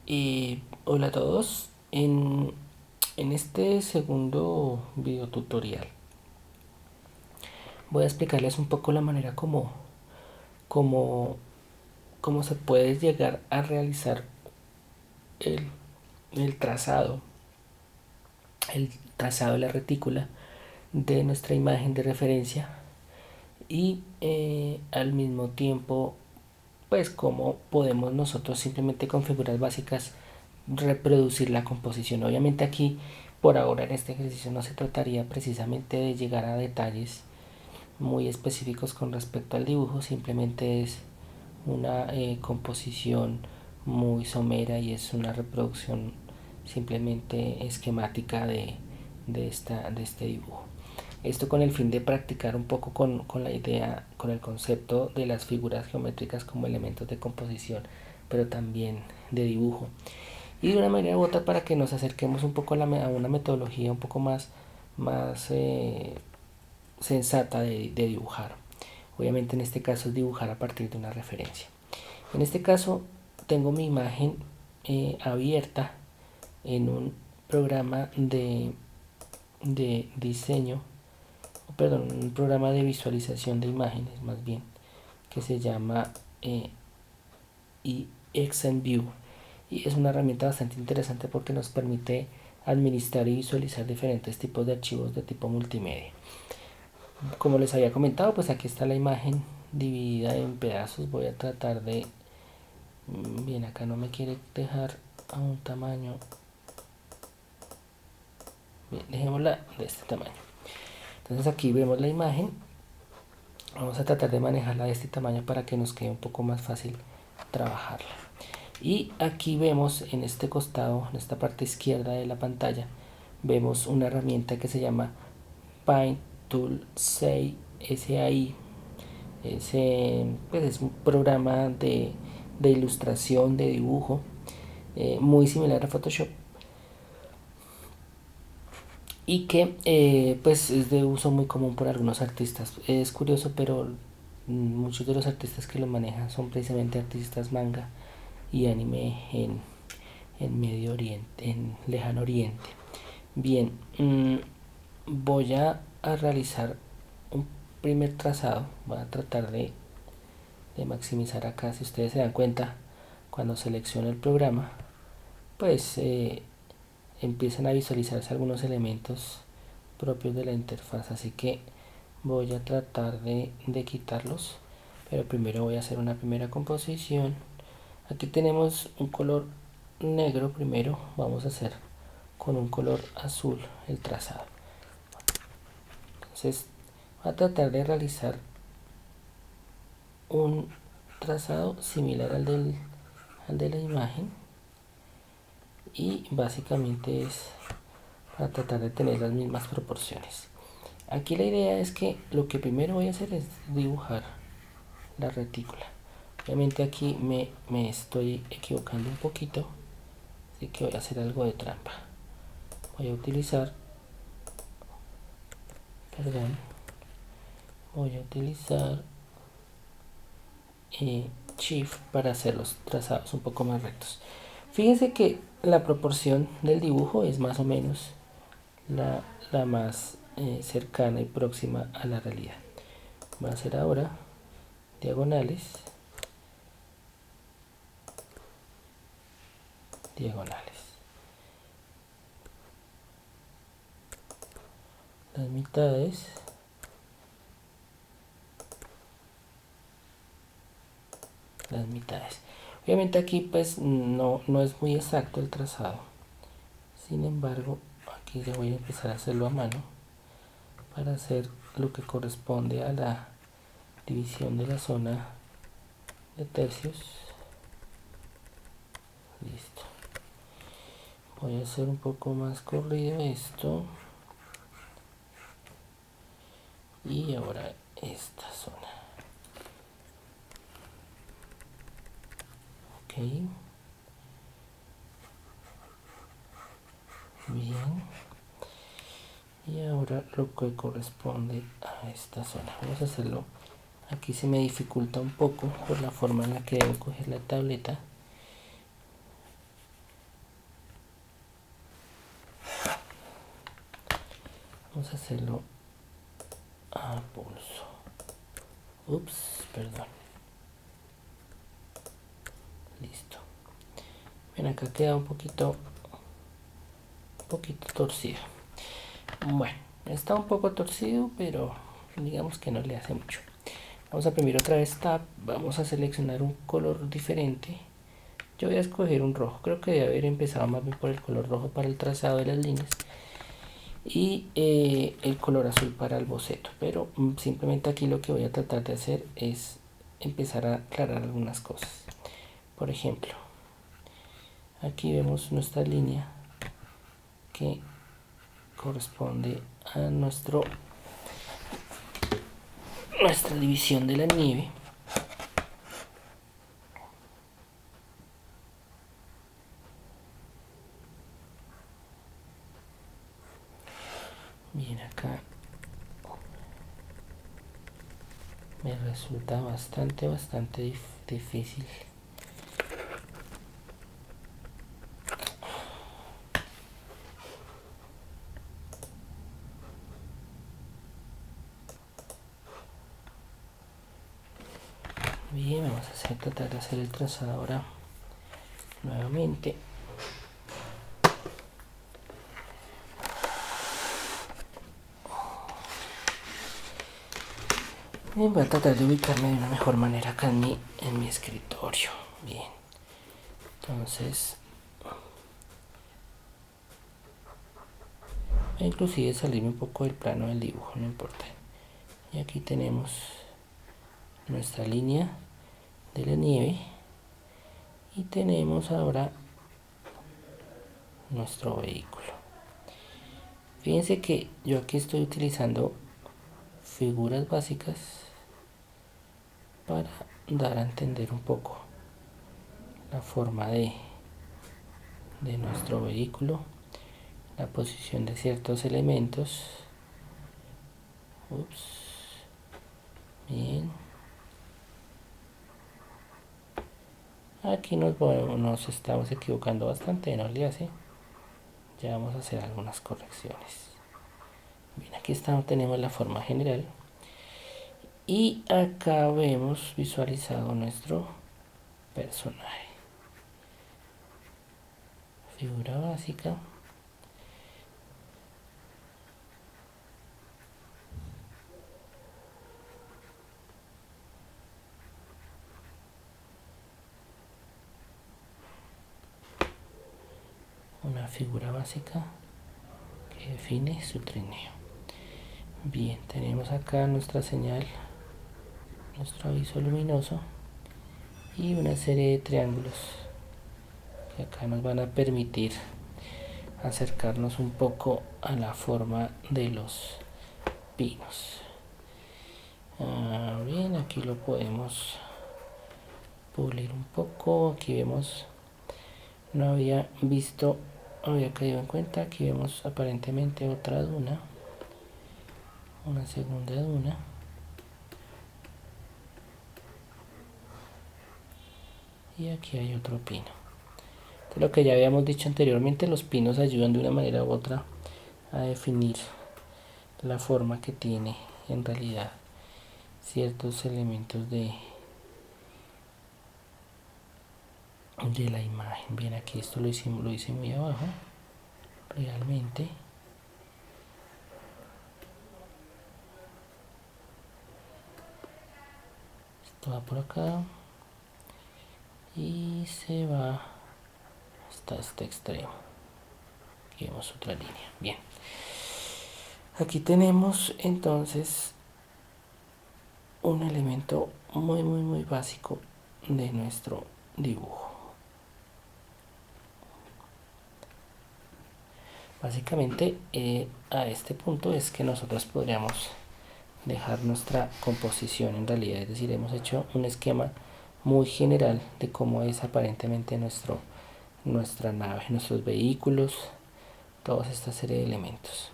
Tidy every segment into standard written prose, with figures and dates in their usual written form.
Hola a todos. En este segundo video tutorial voy a explicarles un poco la manera como, cómo se puede llegar a realizar el, el trazado, el trazado de la retícula de nuestra imagen de referencia y al mismo tiempo pues cómo podemos nosotros simplemente con figuras básicas reproducir la composición. Obviamente aquí por ahora en este ejercicio no se trataría precisamente de llegar a detalles muy específicos con respecto al dibujo, simplemente es una composición muy somera y es una reproducción simplemente esquemática de este dibujo. Esto con el fin de practicar un poco con la idea, con el concepto de las figuras geométricas como elementos de composición, pero también de dibujo. Y de una manera u otra para que nos acerquemos un poco a una metodología un poco más sensata de dibujar. Obviamente en este caso es dibujar a partir de una referencia. En este caso tengo mi imagen abierta en un programa de diseño, perdón, un programa de visualización de imágenes más bien, que se llama ExenView. Y es una herramienta bastante interesante porque nos permite administrar y visualizar diferentes tipos de archivos de tipo multimedia. Como les había comentado, pues aquí está la imagen dividida en pedazos. Voy a tratar de... Bien, acá no me quiere dejar a un tamaño. Bien, dejémosla de este tamaño. Entonces aquí vemos la imagen. Vamos a tratar de manejarla de este tamaño para que nos quede un poco más fácil trabajarla. Y aquí vemos en este costado, en esta parte izquierda de la pantalla, vemos una herramienta que se llama Paint Tool SAI. Pues es un programa de ilustración, de dibujo, muy similar a Photoshop y que pues es de uso muy común por algunos artistas. Es curioso, pero muchos de los artistas que lo manejan son precisamente artistas manga y anime en Medio Oriente, en Lejano Oriente. Bien, voy a realizar un primer trazado. Voy a tratar de maximizar acá. Si ustedes se dan cuenta, cuando selecciono el programa, pues empiezan a visualizarse algunos elementos propios de la interfaz. Así que voy a tratar de quitarlos, pero primero voy a hacer una primera composición. Aquí tenemos un color negro. Primero vamos a hacer con un color azul el trazado. Entonces voy a tratar de realizar un trazado similar al de la imagen, y básicamente es para tratar de tener las mismas proporciones. Aquí la idea es que lo que primero voy a hacer es dibujar la retícula. Obviamente aquí me estoy equivocando un poquito, así que voy a hacer algo de trampa. Voy a utilizar, perdón, voy a utilizar Shift para hacer los trazados un poco más rectos. Fíjense que la proporción del dibujo es más o menos la más cercana y próxima a la realidad. Voy a hacer ahora diagonales, diagonales. Las mitades, las mitades. Obviamente aquí pues no es muy exacto el trazado. Sin embargo, aquí ya voy a empezar a hacerlo a mano para hacer lo que corresponde a la división de la zona de tercios. Listo. Voy a hacer un poco más corrido esto. Y ahora esta zona. Ok. Bien. Y ahora lo que corresponde a esta zona. Vamos a hacerlo. Aquí se me dificulta un poco por la forma en la que debo coger la tableta. Vamos a hacerlo a pulso. Ups, perdón. Listo. Ven, acá queda un poquito torcido. Bueno, está un poco torcido, pero digamos que no le hace mucho. Vamos a imprimir otra vez Tab. Vamos a seleccionar un color diferente. Yo voy a escoger un rojo. Creo que debe haber empezado más bien por el color rojo para el trazado de las líneas. Y el color azul para el boceto. Pero simplemente aquí lo que voy a tratar de hacer es empezar a aclarar algunas cosas. Por ejemplo, aquí vemos nuestra línea que corresponde a nuestra división de la nieve. Bien, acá me resulta bastante difícil. Bien, vamos a tratar de hacer el trazado ahora nuevamente. Bien, voy a tratar de ubicarme de una mejor manera acá en mi escritorio. Bien, entonces inclusive salirme un poco del plano del dibujo, no importa. Y aquí tenemos nuestra línea de la nieve y tenemos ahora nuestro vehículo. Fíjense que yo aquí estoy utilizando figuras básicas para dar a entender un poco la forma de nuestro vehículo, la posición de ciertos elementos. Bien, aquí nos estamos equivocando bastante, no le hace. Ya vamos a hacer algunas correcciones. Bien, aquí tenemos la forma general y acá vemos visualizado nuestro personaje. Figura básica. Una figura básica que define su trineo. Bien, tenemos acá nuestra señal, nuestro aviso luminoso y una serie de triángulos que acá nos van a permitir acercarnos un poco a la forma de los pinos. Bien, aquí lo podemos pulir un poco. Aquí vemos, no había caído en cuenta, aquí vemos aparentemente otra duna, una segunda duna. Y aquí hay otro pino. Entonces, lo que ya habíamos dicho anteriormente, los pinos ayudan de una manera u otra a definir la forma que tiene en realidad ciertos elementos de la imagen. Bien, aquí esto lo hice muy abajo realmente. Esto va por acá y se va hasta este extremo. Aquí vemos otra línea. Bien, aquí tenemos entonces un elemento muy básico de nuestro dibujo. Básicamente a este punto es que nosotros podríamos dejar nuestra composición en realidad, es decir, hemos hecho un esquema muy general de cómo es aparentemente nuestra nave, nuestros vehículos, toda esta serie de elementos.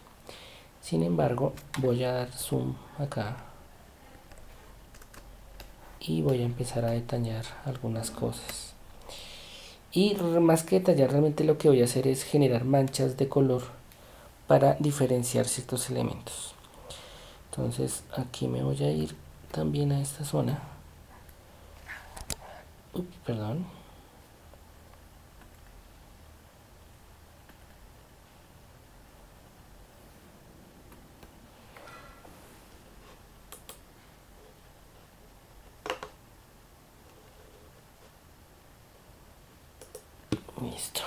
Sin embargo, voy a dar zoom acá y voy a empezar a detallar algunas cosas. Y más que detallar, realmente lo que voy a hacer es generar manchas de color para diferenciar ciertos elementos. Entonces aquí me voy a ir también a esta zona. Perdón. Listo.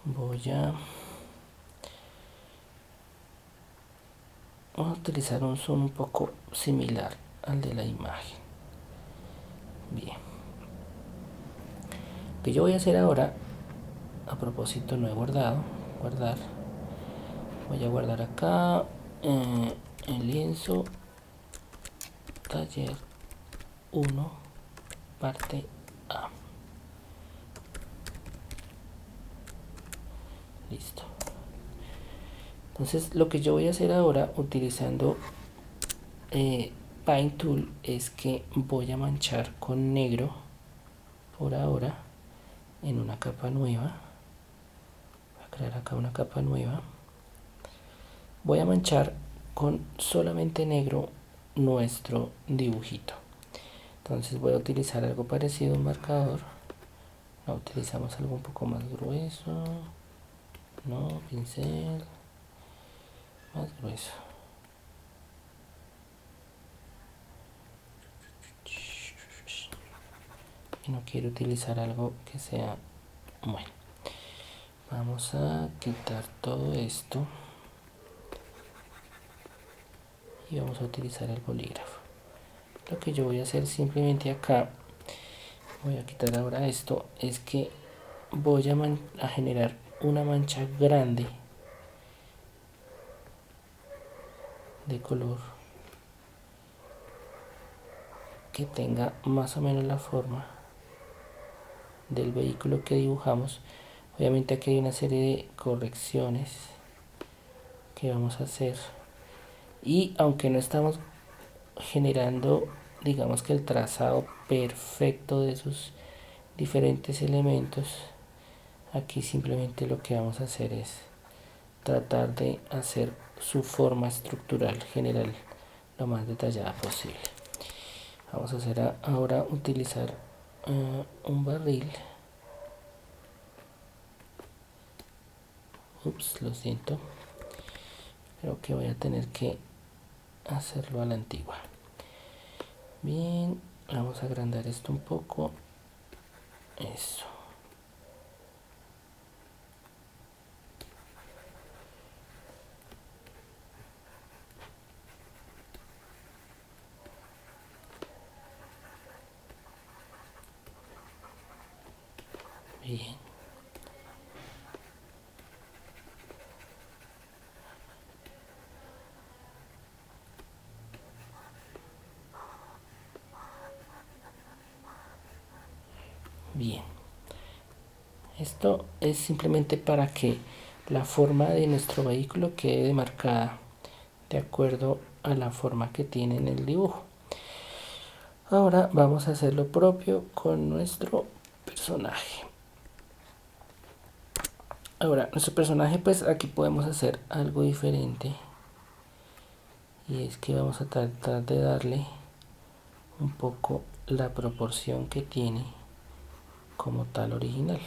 Voy a utilizar un zoom un poco similar al de la imagen. Bien. Lo que yo voy a hacer ahora, a propósito no he guardado, guardar. Voy a guardar acá el lienzo taller 1 parte A. Listo. Entonces lo que yo voy a hacer ahora utilizando Paint Tool es que voy a manchar con negro por ahora en una capa nueva. Voy a crear acá una capa nueva. Voy a manchar con solamente negro nuestro dibujito. Entonces voy a utilizar algo parecido a un marcador. No, utilizamos algo un poco más grueso. No, pincel más grueso. Y no quiero utilizar algo que sea bueno. Vamos a quitar todo esto y vamos a utilizar el bolígrafo. Lo que yo voy a hacer simplemente acá, voy a quitar ahora esto, es que voy a generar una mancha grande de color que tenga más o menos la forma del vehículo que dibujamos. Obviamente aquí hay una serie de correcciones que vamos a hacer, y aunque no estamos generando, digamos que el trazado perfecto de sus diferentes elementos, aquí simplemente lo que vamos a hacer es tratar de hacer su forma estructural general lo más detallada posible. Vamos a hacer ahora utilizar un barril. Ups, lo siento. Creo que voy a tener que hacerlo a la antigua. Bien, vamos a agrandar esto un poco. Eso. Bien. Bien. Esto es simplemente para que la forma de nuestro vehículo quede demarcada de acuerdo a la forma que tiene en el dibujo. Ahora vamos a hacer lo propio con nuestro personaje. Ahora, nuestro personaje, pues aquí podemos hacer algo diferente, y es que vamos a tratar de darle un poco la proporción que tiene como tal original.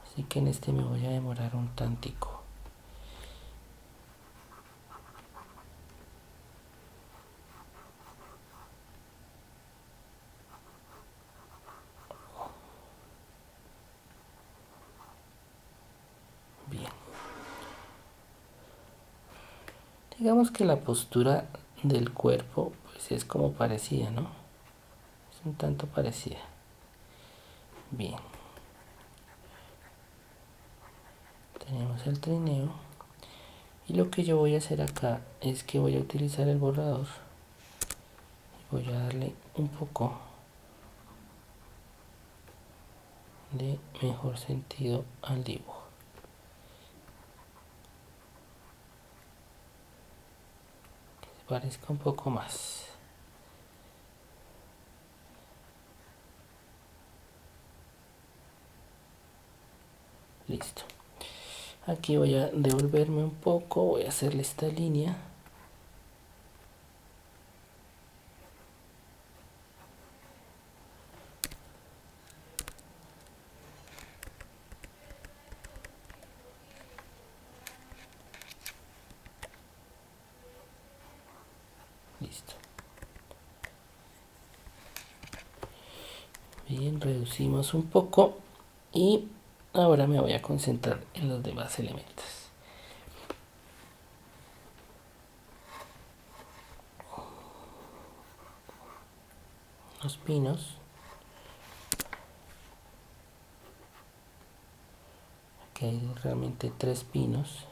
Así que en este me voy a demorar un tantico. Bien. Digamos que la postura del cuerpo pues es como parecida, ¿no? Es un tanto parecida. Bien. Tenemos el trineo. Y lo que yo voy a hacer acá es que voy a utilizar el borrador. Voy a darle un poco de mejor sentido al dibujo. Que se parezca un poco más. Listo. Aquí voy a devolverme un poco, voy a hacerle esta línea. Listo. Bien, reducimos un poco y ahora me voy a concentrar en los demás elementos. Los pinos. Aquí hay realmente 3 pinos.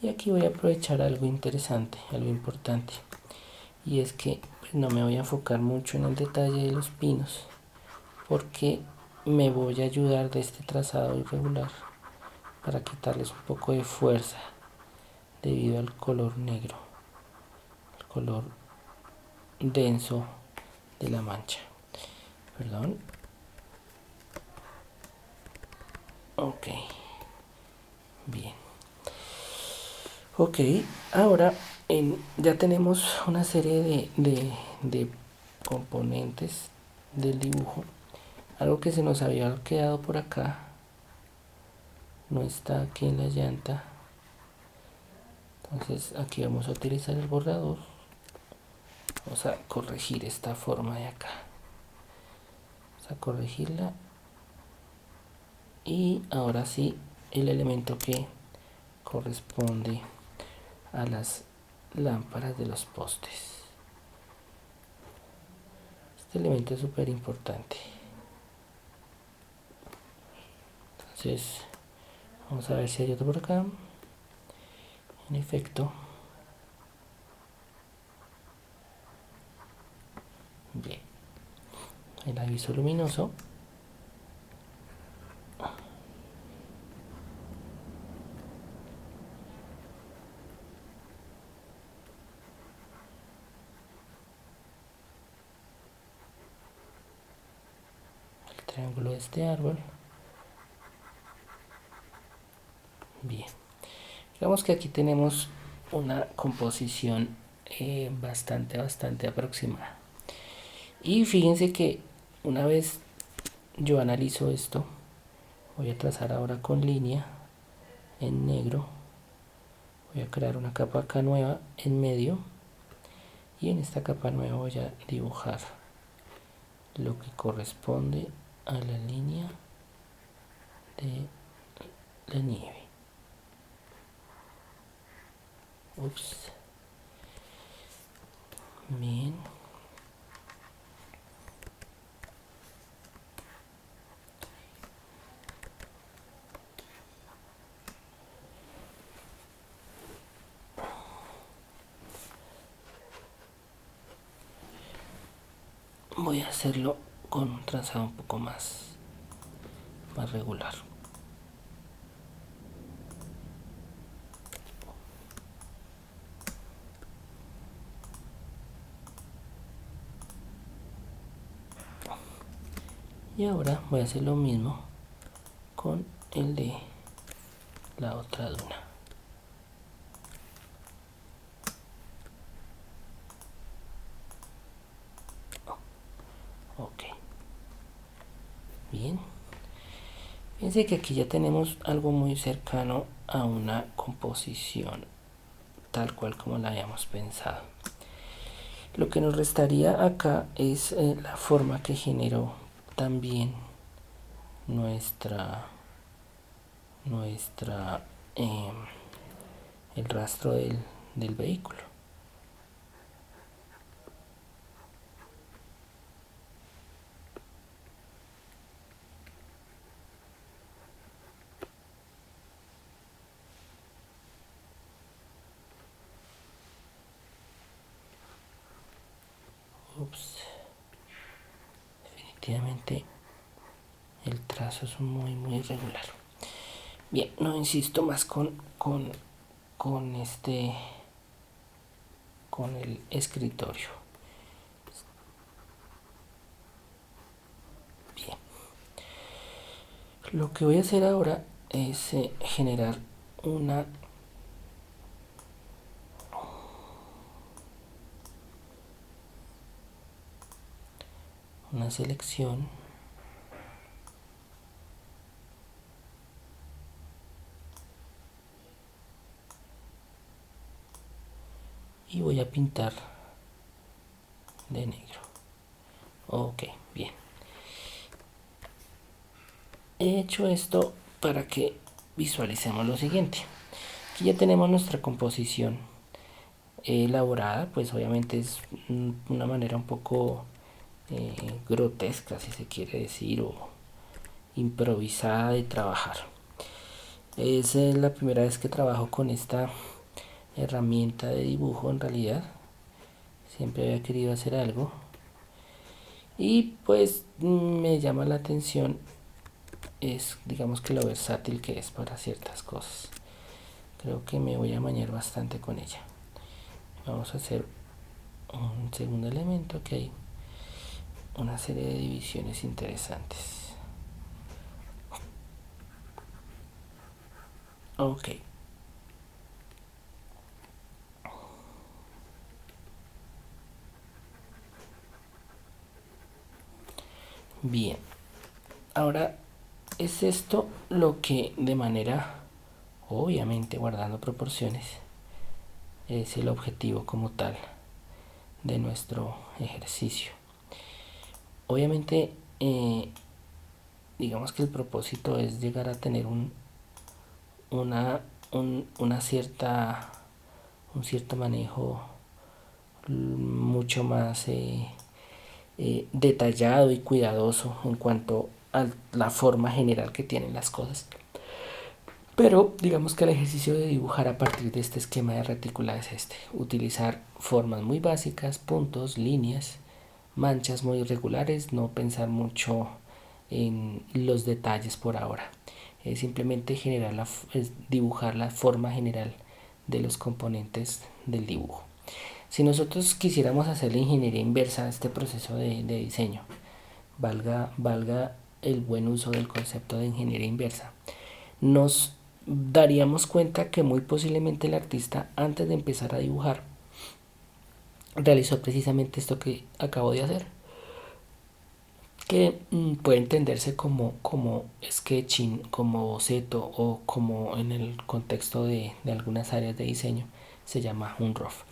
Y aquí voy a aprovechar algo interesante, algo importante. Y es que pues, no me voy a enfocar mucho en el detalle de los pinos, porque me voy a ayudar de este trazado irregular para quitarles un poco de fuerza debido al color negro, el color denso de la mancha. Perdón. Ok. Bien. Ok, ahora ya tenemos una serie de componentes del dibujo. Algo que se nos había quedado por acá no está aquí en la llanta. Entonces aquí vamos a utilizar el borrador. Vamos a corregir esta forma de acá. Vamos a corregirla. Y ahora sí, el elemento que corresponde a las lámparas de los postes. Este elemento es súper importante. Entonces, vamos a ver si hay otro por acá. En efecto. Bien. El aviso luminoso. El triángulo de este árbol. Bien. Digamos que aquí tenemos una composición bastante aproximada. Y fíjense que una vez yo analizo esto, voy a trazar ahora con línea en negro. Voy a crear una capa acá nueva en medio. Y en esta capa nueva voy a dibujar lo que corresponde a la línea de la nieve. Ups. Bien. Voy a hacerlo con un trazado un poco más regular. Y ahora voy a hacer lo mismo con el de la otra duna. Ok. Bien. Fíjense que aquí ya tenemos algo muy cercano a una composición tal cual como la habíamos pensado. Lo que nos restaría acá es la forma que generó también nuestra eh, el rastro del vehículo. Ups. Definitivamente el trazo es muy irregular. Bien, no insisto más con este con el escritorio. Bien. Lo que voy a hacer ahora es generar una selección y voy a pintar de negro. Ok, bien. He hecho esto para que visualicemos lo siguiente. Aquí ya tenemos nuestra composición elaborada, pues obviamente es una manera un poco grotesca, si se quiere decir, o improvisada de trabajar. Es la primera vez que trabajo con esta herramienta de dibujo. En realidad siempre había querido hacer algo y pues me llama la atención, es digamos que lo versátil que es para ciertas cosas. Creo que me voy a mañar bastante con ella. Vamos a hacer un segundo elemento, que hay una serie de divisiones interesantes. Ok. Bien. Ahora es esto lo que, de manera obviamente guardando proporciones, es el objetivo como tal de nuestro ejercicio. Obviamente digamos que el propósito es llegar a tener una cierta, un cierto manejo mucho más detallado y cuidadoso en cuanto a la forma general que tienen las cosas. Pero digamos que el ejercicio de dibujar a partir de este esquema de retícula es este: utilizar formas muy básicas, puntos, líneas, manchas muy irregulares, no pensar mucho en los detalles por ahora. Es simplemente dibujar la forma general de los componentes del dibujo. Si nosotros quisiéramos hacer la ingeniería inversa a este proceso de diseño, valga el buen uso del concepto de ingeniería inversa, nos daríamos cuenta que muy posiblemente el artista, antes de empezar a dibujar, realizó precisamente esto que acabo de hacer, que puede entenderse como sketching, como boceto, o como en el contexto de algunas áreas de diseño se llama un rough.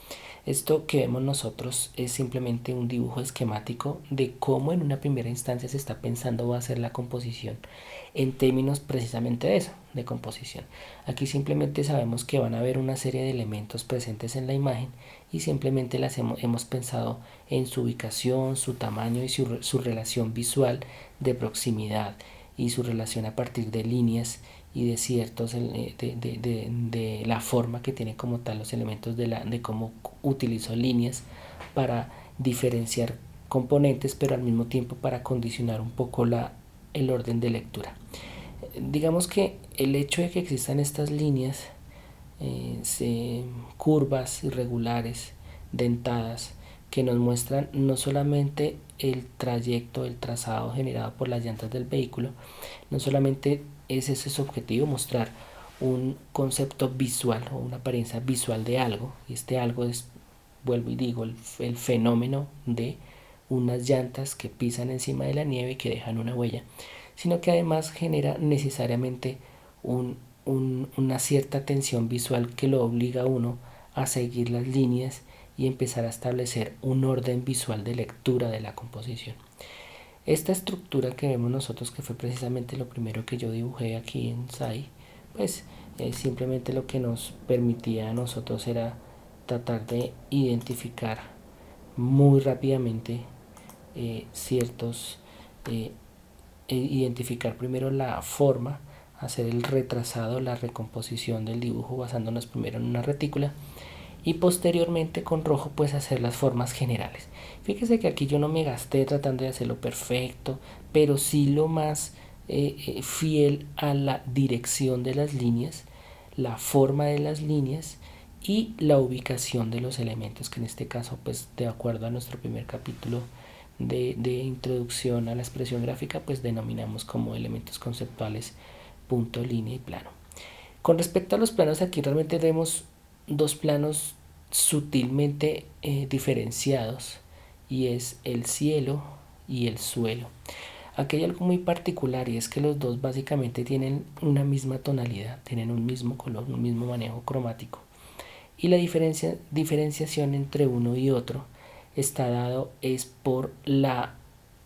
Esto que vemos nosotros es simplemente un dibujo esquemático de cómo en una primera instancia se está pensando va a ser la composición, en términos precisamente de eso, de composición. Aquí simplemente sabemos que van a haber una serie de elementos presentes en la imagen y simplemente las hemos pensado en su ubicación, su tamaño y su relación visual de proximidad, y su relación a partir de líneas y de ciertos de la forma que tiene como tal los elementos de cómo utilizo líneas para diferenciar componentes, pero al mismo tiempo para condicionar un poco el orden de lectura. Digamos que el hecho de que existan estas líneas curvas, irregulares, dentadas, que nos muestran no solamente el trayecto, el trazado generado por las llantas del vehículo, no solamente es ese su objetivo, mostrar un concepto visual o una apariencia visual de algo, y este algo es, vuelvo y digo, el fenómeno de unas llantas que pisan encima de la nieve y que dejan una huella, sino que además genera necesariamente una cierta tensión visual que lo obliga a uno a seguir las líneas y empezar a establecer un orden visual de lectura de la composición. Esta estructura que vemos nosotros, que fue precisamente lo primero que yo dibujé aquí en SAI, pues simplemente lo que nos permitía a nosotros era tratar de identificar muy rápidamente identificar primero la forma, hacer el retrasado, la recomposición del dibujo basándonos primero en una retícula, y posteriormente con rojo pues hacer las formas generales. Fíjese que aquí yo no me gasté tratando de hacerlo perfecto, pero sí lo más fiel a la dirección de las líneas, la forma de las líneas y la ubicación de los elementos, que en este caso, pues de acuerdo a nuestro primer capítulo de introducción a la expresión gráfica, pues denominamos como elementos conceptuales punto, línea y plano. Con respecto a los planos, aquí realmente vemos dos planos sutilmente diferenciados, y es el cielo y el suelo. Aquí hay algo muy particular, y es que los dos básicamente tienen una misma tonalidad, tienen un mismo color, un mismo manejo cromático, y la diferenciación entre uno y otro está dado es por la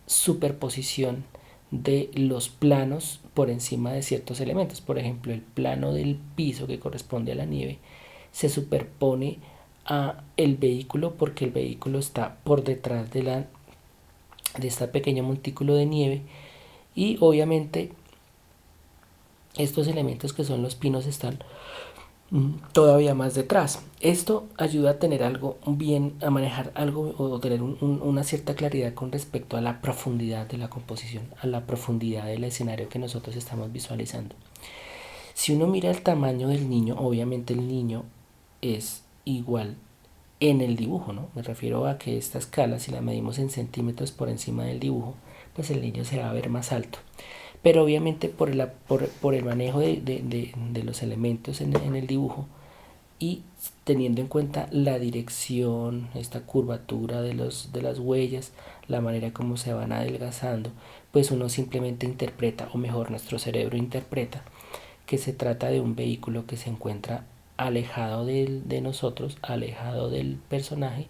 superposición de los planos por encima de ciertos elementos. Por ejemplo, el plano del piso, que corresponde a la nieve, se superpone a el vehículo, porque el vehículo está por detrás de este pequeño montículo de nieve, y obviamente estos elementos que son los pinos están todavía más detrás. Esto ayuda a tener algo bien, a manejar algo o tener una cierta claridad con respecto a la profundidad de la composición, a la profundidad del escenario que nosotros estamos visualizando. Si uno mira el tamaño del niño, obviamente el niño es igual en el dibujo, ¿no? Me refiero a que esta escala, si la medimos en centímetros por encima del dibujo, pues el niño se va a ver más alto. Pero obviamente por el manejo de los elementos en el dibujo, y teniendo en cuenta la dirección, esta curvatura de las huellas, la manera como se van adelgazando, pues uno simplemente interpreta, o mejor nuestro cerebro interpreta, que se trata de un vehículo que se encuentra alejado de nosotros, alejado del personaje,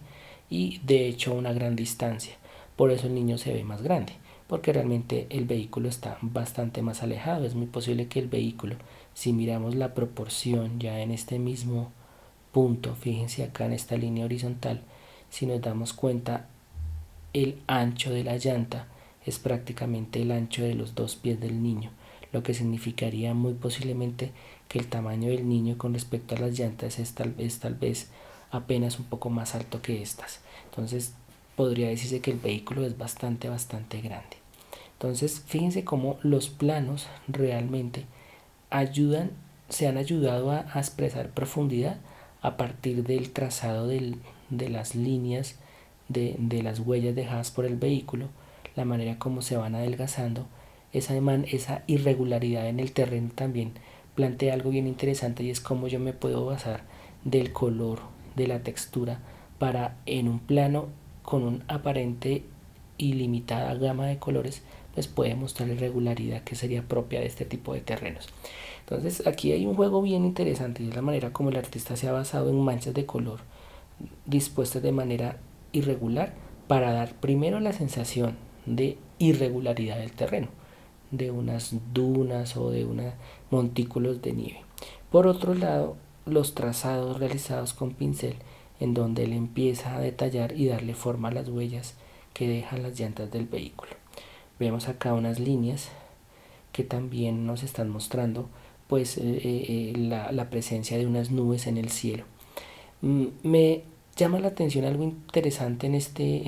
y de hecho a una gran distancia. Por eso el niño se ve más grande, porque realmente el vehículo está bastante más alejado. Es muy posible que el vehículo, si miramos la proporción ya en este mismo punto, fíjense acá en esta línea horizontal, si nos damos cuenta, el ancho de la llanta es prácticamente el ancho de los dos pies del niño, lo que significaría muy posiblemente que el tamaño del niño con respecto a las llantas es tal vez apenas un poco más alto que estas. Entonces podría decirse que el vehículo es bastante grande. Entonces fíjense cómo los planos realmente se han ayudado a expresar profundidad a partir del trazado de las líneas de las huellas dejadas por el vehículo, la manera como se van adelgazando, esa irregularidad en el terreno también plantea algo bien interesante, y es cómo yo me puedo basar del color, de la textura, para en un plano con un aparente ilimitada gama de colores, pues puede mostrar irregularidad que sería propia de este tipo de terrenos. Entonces aquí hay un juego bien interesante, y es la manera como el artista se ha basado en manchas de color dispuestas de manera irregular, para dar primero la sensación de irregularidad del terreno, de unas dunas o de unos montículos de nieve. Por otro lado, los trazados realizados con pincel, en donde él empieza a detallar y darle forma a las huellas que dejan las llantas del vehículo. Vemos acá unas líneas que también nos están mostrando pues la presencia de unas nubes en el cielo. Me llama la atención algo interesante en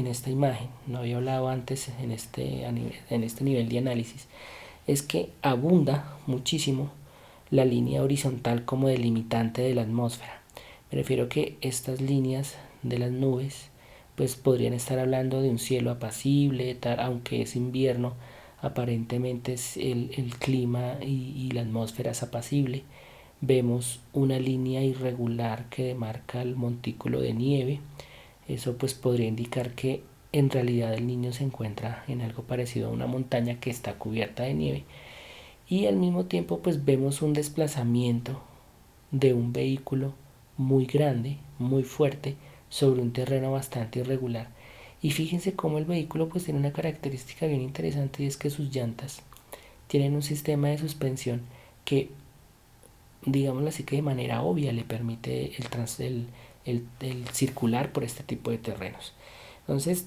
esta imagen, no había hablado antes en este nivel de análisis, es que abunda muchísimo la línea horizontal como delimitante de la atmósfera. Me refiero que estas líneas de las nubes pues podrían estar hablando de un cielo apacible, aunque es invierno, aparentemente el clima y la atmósfera es apacible. Vemos una línea irregular que demarca el montículo de nieve. Eso pues podría indicar que en realidad el niño se encuentra en algo parecido a una montaña que está cubierta de nieve, y al mismo tiempo pues vemos un desplazamiento de un vehículo muy grande, muy fuerte, sobre un terreno bastante irregular. Y fíjense cómo el vehículo pues tiene una característica bien interesante, y es que sus llantas tienen un sistema de suspensión que, digámoslo así, que de manera obvia le permite el circular por este tipo de terrenos. Entonces,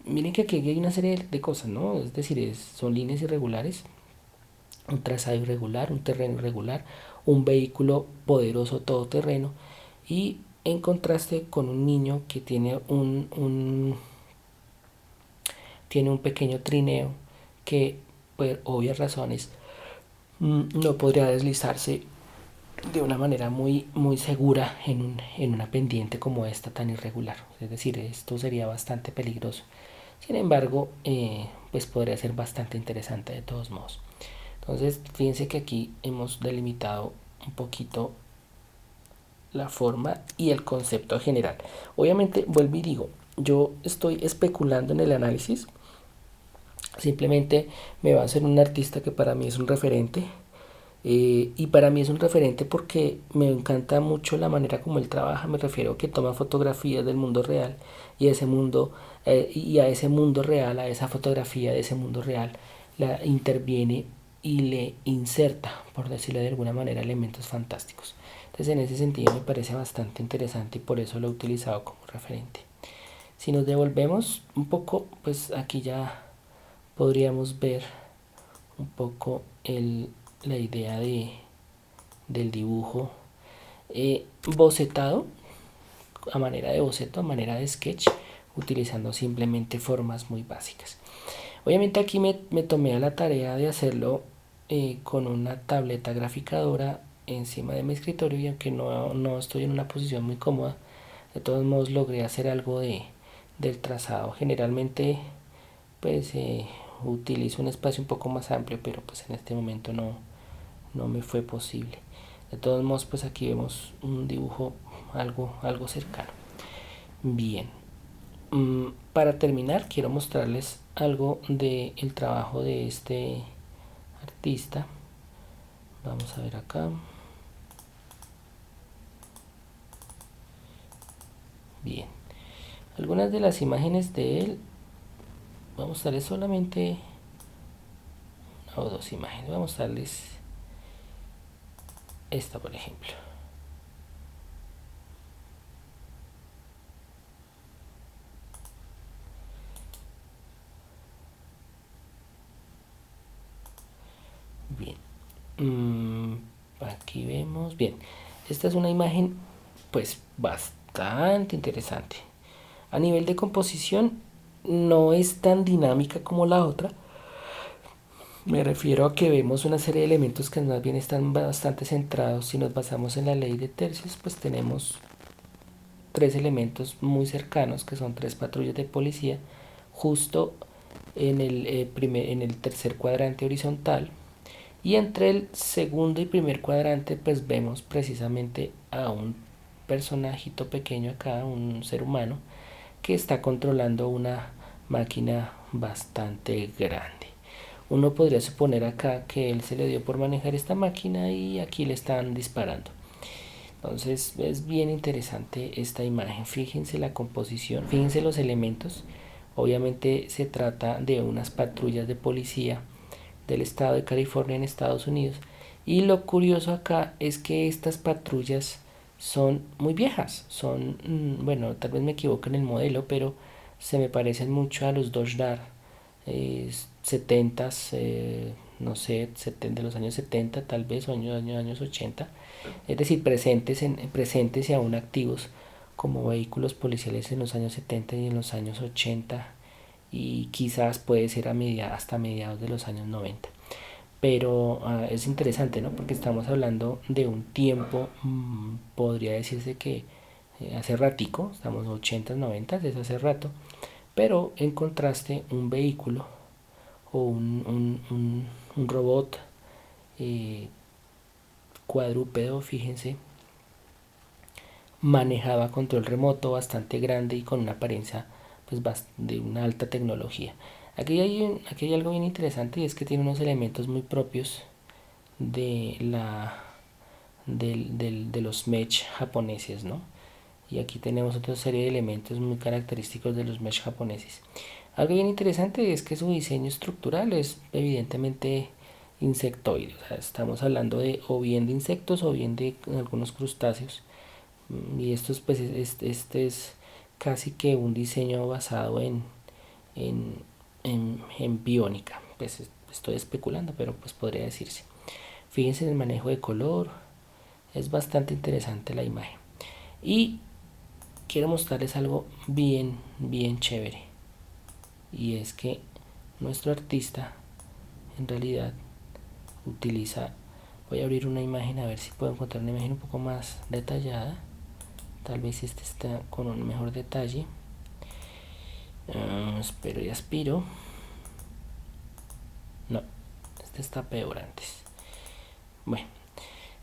miren que aquí hay una serie de cosas, ¿no? Es decir, son líneas irregulares, un trazado irregular, un terreno irregular, un vehículo poderoso todoterreno, y en contraste con un niño que tiene tiene un pequeño trineo que por obvias razones no podría deslizarse de una manera muy segura en una pendiente como esta tan irregular. Es decir, esto sería bastante peligroso. Sin embargo, pues podría ser bastante interesante de todos modos. Entonces, fíjense que aquí hemos delimitado un poquito la forma y el concepto general. Obviamente, vuelvo y digo, yo estoy especulando en el análisis. Simplemente me va a ser un artista que para mí es un referente. Y para mí es un referente porque me encanta mucho la manera como él trabaja. Me refiero a que toma fotografías del mundo real y ese mundo y a ese mundo real, a esa fotografía de ese mundo real, la interviene y le inserta, por decirlo de alguna manera, elementos fantásticos. Entonces, en ese sentido me parece bastante interesante y por eso lo he utilizado como referente. Si nos devolvemos un poco, pues aquí ya podríamos ver un poco la idea del dibujo bocetado a manera de boceto, a manera de sketch, utilizando simplemente formas muy básicas. Obviamente aquí me tomé a la tarea de hacerlo con una tableta graficadora encima de mi escritorio y aunque no estoy en una posición muy cómoda, de todos modos logré hacer algo del trazado. Generalmente pues utilizo un espacio un poco más amplio, pero pues en este momento no me fue posible. De todos modos, pues aquí vemos un dibujo algo cercano. Bien, para terminar quiero mostrarles algo del trabajo de este artista. Vamos a ver acá. Bien, algunas de las imágenes de él. Vamos a mostrarles solamente una o dos imágenes. Vamos a mostrarles esta, por ejemplo. Bien, aquí vemos. Bien, esta es una imagen pues bastante interesante. A nivel de composición no es tan dinámica como la otra. Me refiero a que vemos una serie de elementos que más bien están bastante centrados. Si nos basamos en la ley de tercios, pues tenemos tres elementos muy cercanos que son tres patrullas de policía justo en el tercer cuadrante horizontal, y entre el segundo y primer cuadrante pues vemos precisamente a un personajito pequeño acá, un ser humano que está controlando una máquina bastante grande. Uno podría suponer acá que él se le dio por manejar esta máquina y aquí le están disparando. Entonces es bien interesante esta imagen. Fíjense la composición, fíjense los elementos. Obviamente se trata de unas patrullas de policía del estado de California en Estados Unidos. Y lo curioso acá es que estas patrullas son muy viejas. Son, bueno, tal vez me equivoco en el modelo, pero se me parecen mucho a los Dodge Dart 70s, no sé, de los años 70 tal vez, o años 80. Es decir, presentes y aún activos como vehículos policiales en los años 70 y en los años 80 y quizás puede ser hasta mediados de los años 90. Pero es interesante, ¿no? Porque estamos hablando de un tiempo, podría decirse que hace ratico, estamos 80, 90, es hace rato, pero en contraste un vehículo o un robot eh, cuadrúpedo, fíjense, manejaba control remoto bastante grande y con una apariencia pues de una alta tecnología. Aquí hay algo bien interesante y es que tiene unos elementos muy propios de de los mesh japoneses, ¿no? Y aquí tenemos otra serie de elementos muy característicos de los mesh japoneses. Algo bien interesante es que su diseño estructural es evidentemente insectoide. O sea, estamos hablando de o bien de insectos o bien de algunos crustáceos. Y pues este es casi que un diseño basado en, en biónica. Pues estoy especulando, pero pues podría decirse. Fíjense en el manejo de color, es bastante interesante la imagen. Y quiero mostrarles algo bien chévere. Y es que nuestro artista en realidad utiliza Voy a abrir una imagen a ver si puedo encontrar una imagen un poco más detallada. Tal vez este está con un mejor detalle. Espero y aspiro. No, este está peor antes. Bueno,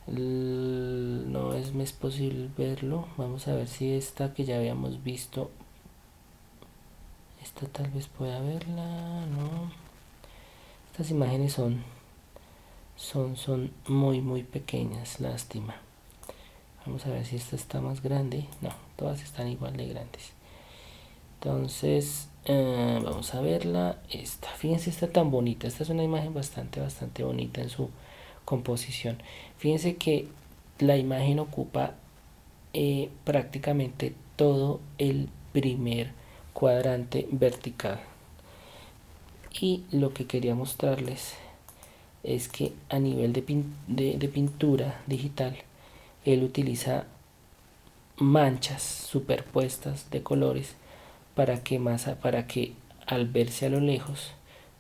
no es posible verlo. Vamos a ver si esta que ya habíamos visto, esta tal vez pueda verla. No, estas imágenes son muy pequeñas, lástima. Vamos a ver si esta está más grande. No, todas están igual de grandes. Entonces vamos a verla. Esta, fíjense, está tan bonita. Esta es una imagen bastante bonita en su composición. Fíjense que la imagen ocupa prácticamente todo el primer cuadrante vertical. Y lo que quería mostrarles es que a nivel de pintura digital, él utiliza manchas superpuestas de colores para que al verse a lo lejos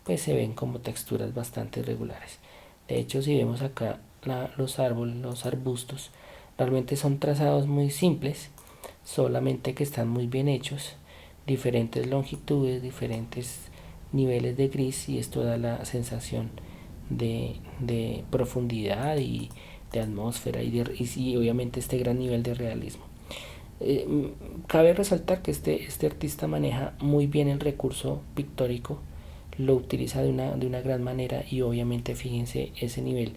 pues se ven como texturas bastante irregulares. De hecho, si vemos acá los árboles, los arbustos, realmente son trazados muy simples, solamente que están muy bien hechos, diferentes longitudes, diferentes niveles de gris, y esto da la sensación de profundidad y de atmósfera y obviamente este gran nivel de realismo. Cabe resaltar que este artista maneja muy bien el recurso pictórico, lo utiliza de una gran manera, y obviamente fíjense ese nivel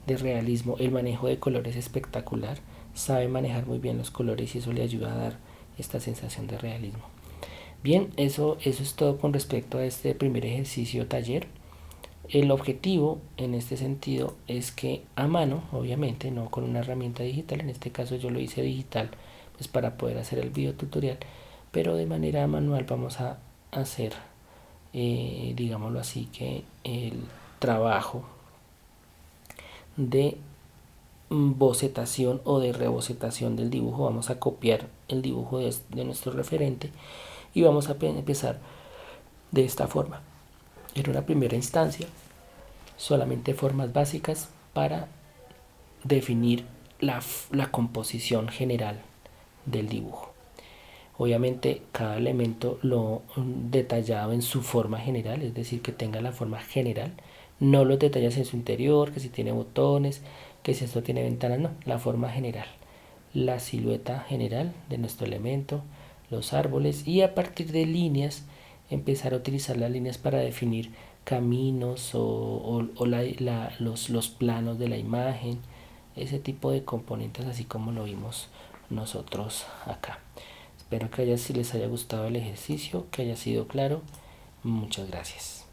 de realismo. El manejo de colores es espectacular, sabe manejar muy bien los colores y eso le ayuda a dar esta sensación de realismo. Bien, eso es todo con respecto a este primer ejercicio taller. El objetivo en este sentido es que a mano, obviamente, no con una herramienta digital, en este caso yo lo hice digital pues para poder hacer el video tutorial, pero de manera manual vamos a hacer, digámoslo así, que el trabajo de bocetación o de rebocetación del dibujo. Vamos a copiar el dibujo de nuestro referente y vamos a empezar de esta forma. En una primera instancia, solamente formas básicas para definir la composición general del dibujo. Obviamente cada elemento lo detallado en su forma general, es decir, que tenga la forma general, no los detalles en su interior, que si tiene botones, que si esto tiene ventanas, no, la forma general, la silueta general de nuestro elemento, los árboles, y a partir de líneas empezar a utilizar las líneas para definir caminos o los planos de la imagen, ese tipo de componentes, así como lo vimos nosotros acá. Espero que si les haya gustado el ejercicio, que haya sido claro. Muchas gracias.